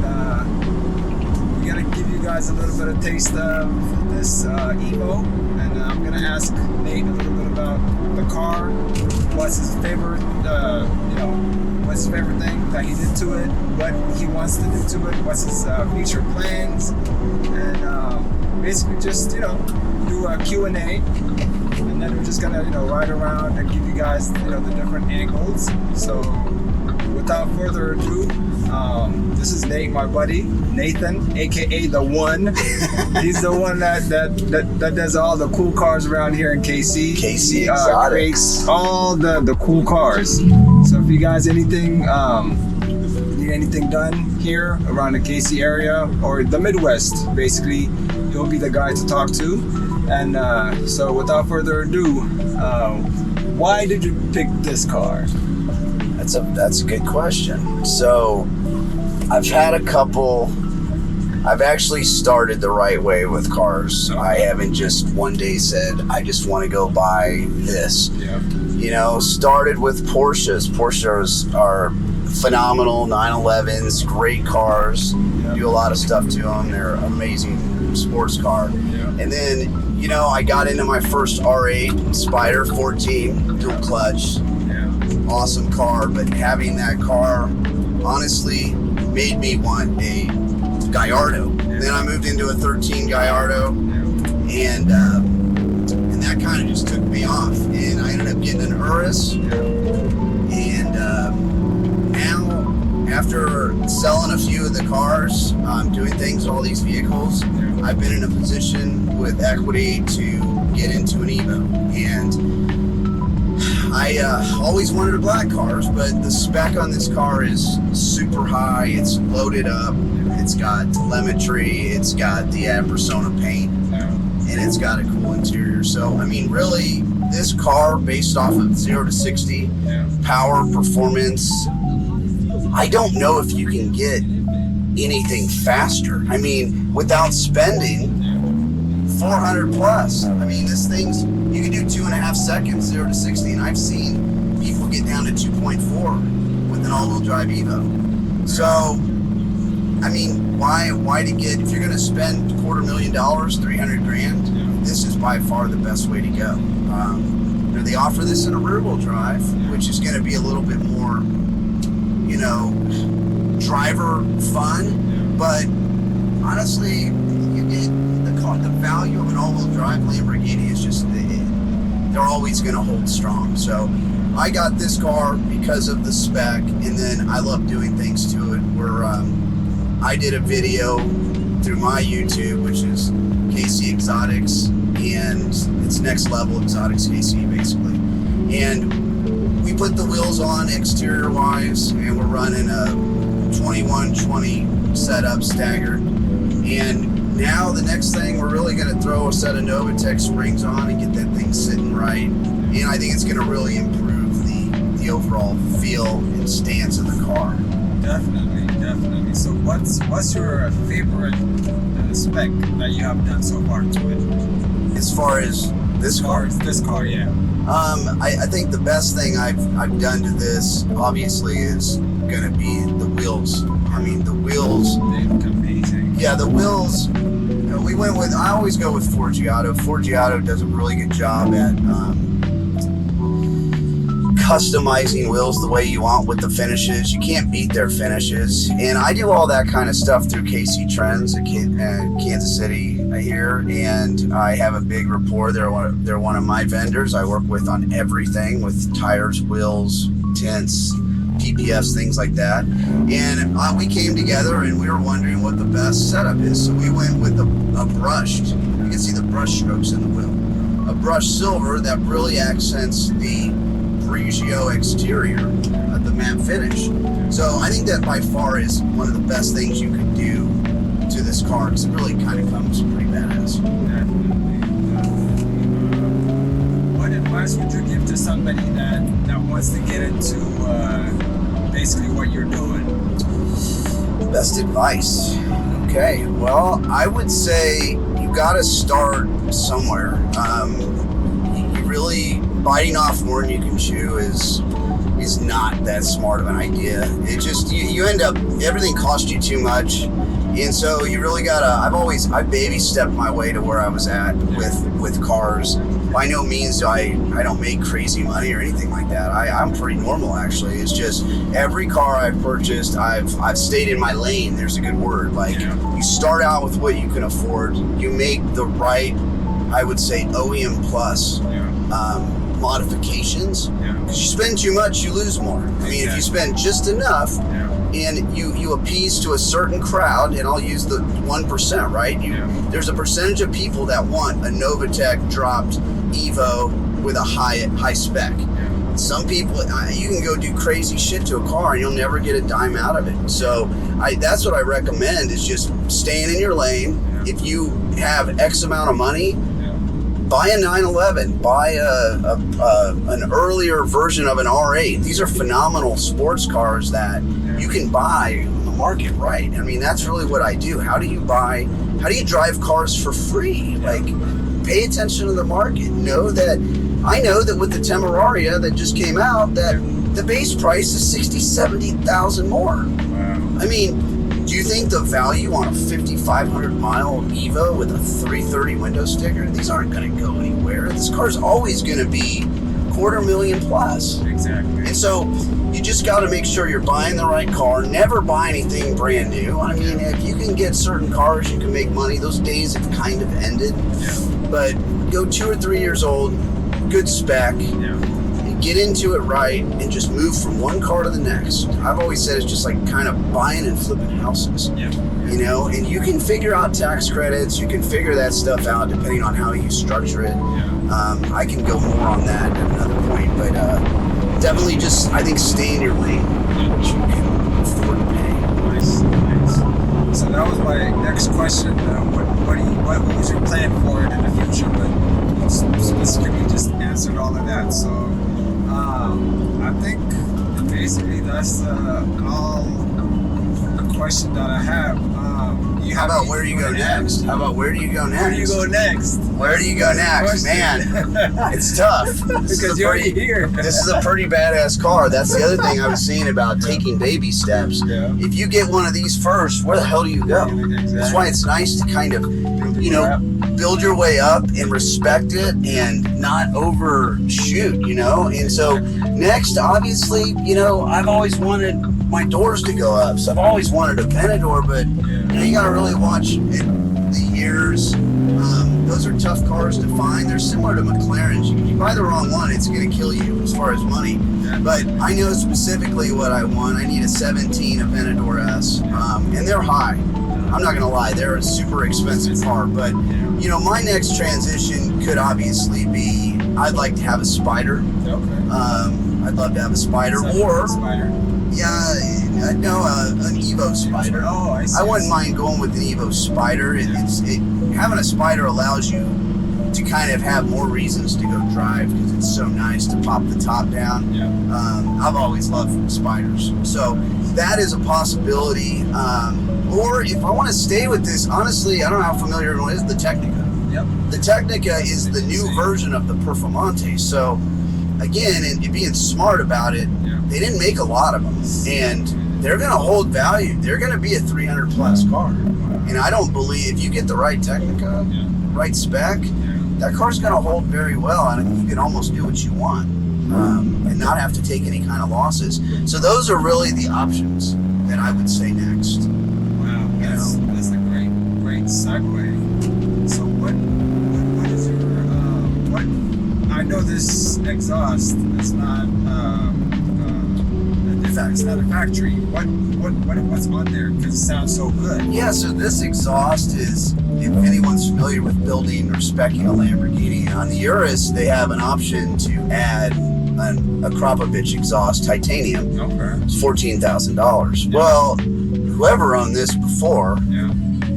we're gonna give you guys a little bit of taste of this Evo, and I'm gonna ask Nate a little bit about the car. What's his favorite? What's his favorite thing that he did to it? What he wants to do to it? What's his future plans? And basically just do a Q&A, and then we're just gonna ride around and give you guys the different angles. So without further ado, this is Nate, my buddy Nathan, aka the One. He's the one that does all the cool cars around here in KC. KC Exotics. Creates all the cool cars. So if you guys need anything done here around the KC area or the Midwest, basically, he'll be the guy to talk to. And so without further ado, why did you pick this car? That's a good question. So I've had a couple. I've actually started the right way with cars. I haven't just one day said I just want to go buy this. Yeah. Started with Porsches. Porsches are phenomenal 911s, great cars. Yeah. Do a lot of stuff to them. They're amazing sports car. Yeah. And then I got into my first R8 Spider 14 dual clutch. Awesome car, but having that car honestly made me want a Gallardo. Then I moved into a 13 Gallardo, and that kind of just took me off. And I ended up getting an Urus, and now after selling a few of the cars, doing things with all these vehicles, I've been in a position with equity to get into an Evo. And I always wanted a black cars, but the spec on this car is super high. It's loaded up. It's got telemetry. It's got the Persona paint, and it's got a cool interior. So, I mean, really, this car, based off of 0 to 60, power, performance, I don't know if you can get anything faster. I mean, without spending 400 plus. I mean, this thing's, you can do 2.5 seconds, 0 to 60, and I've seen people get down to 2.4 with an all-wheel drive Evo. So, I mean, why to get, if you're going to spend $250,000, 300 grand, this is by far the best way to go. They offer this in a rear-wheel drive, which is going to be a little bit more, driver fun, but honestly, you get the value of an all-wheel drive Lamborghini is just, they're always going to hold strong. So I got this car because of the spec, and then I love doing things to it where I did a video through my YouTube, which is KC Exotics, and it's Next Level Exotics KC basically. And we put the wheels on exterior wise, and we're running a 21-20 setup staggered. And now the next thing, we're really going to throw a set of Novitec springs on and get that thing sitting right. And I think it's going to really improve the overall feel and stance of the car. Definitely. So what's your favorite spec that you have done so far to it? As far as this car? This car, yeah. I think the best thing I've done to this, obviously, is going to be the wheels. I mean, the wheels. They look amazing. Yeah, the wheels. We went with, I always go with Forgiato. Forgiato does a really good job at customizing wheels the way you want with the finishes. You can't beat their finishes. And I do all that kind of stuff through KC Trends at Kansas City here. And I have a big rapport. They're one of my vendors I work with on everything with tires, wheels, tints, PPFs, things like that. And we came together and we were wondering what the best setup is. So we went with a brushed, you can see the brush strokes in the wheel. A brushed silver that really accents the Grigio exterior, the matte finish. So I think that by far is one of the best things you could do to this car, because it really kind of comes pretty badass. What advice would you give to somebody that wants to get into basically what you're doing? Best advice. Okay, well, I would say you got to start somewhere. You really, biting off more than you can chew is is not that smart of an idea. It just you end up, everything costs you too much, and so you really gotta. I baby stepped my way to where I was at with cars. By no means do I don't make crazy money or anything like that. I'm pretty normal actually. It's just every car I've purchased, I've stayed in my lane. There's a good word. Like you start out with what you can afford. You make the right, I would say, OEM plus modifications. Because you spend too much, you lose more. I mean, if you spend just enough and you appease to a certain crowd, and I'll use the 1%, right? There's a percentage of people that want a Novatec dropped Evo with a high spec. Some people, you can go do crazy shit to a car and you'll never get a dime out of it. So that's what I recommend, is just staying in your lane. If you have X amount of money, buy a 911, buy an earlier version of an R8. These are phenomenal sports cars that you can buy on the market, right? I mean, that's really what I do. How do you drive cars for free? Like, pay attention to the market. I know that with the Temeraria that just came out, that the base price is 60, 70,000 more. Wow. I mean, do you think the value on a 5,500 mile Evo with a 330 window sticker, these aren't going to go anywhere. This car's always going to be $250,000 plus. Exactly. And so you just got to make sure you're buying the right car. Never buy anything brand new. I mean, if you can get certain cars, you can make money. Those days have kind of ended. But go 2 or 3 years old, good spec, get into it right, and just move from one car to the next. I've always said it's just like kind of buying and flipping houses. You know, and you can figure out tax credits, you can figure that stuff out depending on how you structure it. I can go more on that at another point, but definitely just, I think, stay in your lane, what you can afford to pay. Nice. So that was my next question. What was your plan for it in the future? But specifically just answered all of that. So I think basically that's all the question that I have. How about where do you go next? Where do you go next? Where do you go next? Man, it's tough. Because you're already here. This is a pretty badass car. That's the other thing I was saying about taking baby steps. If you get one of these first, where the hell do you go? That's why it's nice to kind of, build your way up and respect it and not overshoot, And so next, obviously, I've always wanted my doors to go up. So I've always wanted a Venador, but you got to really watch the years. Those are tough cars to find. They're similar to McLarens. You buy the wrong one, it's going to kill you as far as money. But I know specifically what I want. I need a 17, a Venador S, and they're high. I'm not going to lie, they're a super expensive car. But, my next transition could obviously be, I'd like to have a Spider. I'd love to have a Spider. Or, an Evo Spider. Oh, I see. I wouldn't mind going with an Evo Spider. Having a Spider allows you to kind of have more reasons to go drive because it's so nice to pop the top down. I've always loved Spiders. So that is a possibility. Or if I want to stay with this, honestly, I don't know how familiar everyone is, the Technica. The Technica is the new version of the Performante. So again, and being smart about it, they didn't make a lot of them, and they're going to hold value. They're going to be a 300 plus car. And I don't believe, if you get the right Technica, right spec, that car's going to hold very well, and you can almost do what you want and not have to take any kind of losses. So those are really the options that I would say next. Wow, that's a great segue. So what is your I know this exhaust is not it's not a factory. What's on there? Because it sounds so good. Yeah, so this exhaust is, if anyone's familiar with building or speccing a Lamborghini, on the Urus they have an option to add a Krapovich exhaust, titanium. It's $14,000. Well, whoever owned this before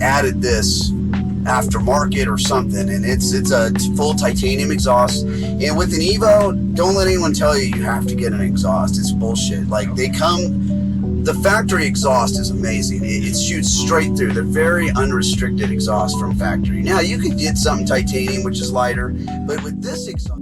added this aftermarket or something, and it's a full titanium exhaust. And with an Evo, don't let anyone tell you have to get an exhaust. It's bullshit. Like, the factory exhaust is amazing. It shoots straight through. They're very unrestricted exhaust from factory. Now you could get something titanium, which is lighter, but with this exhaust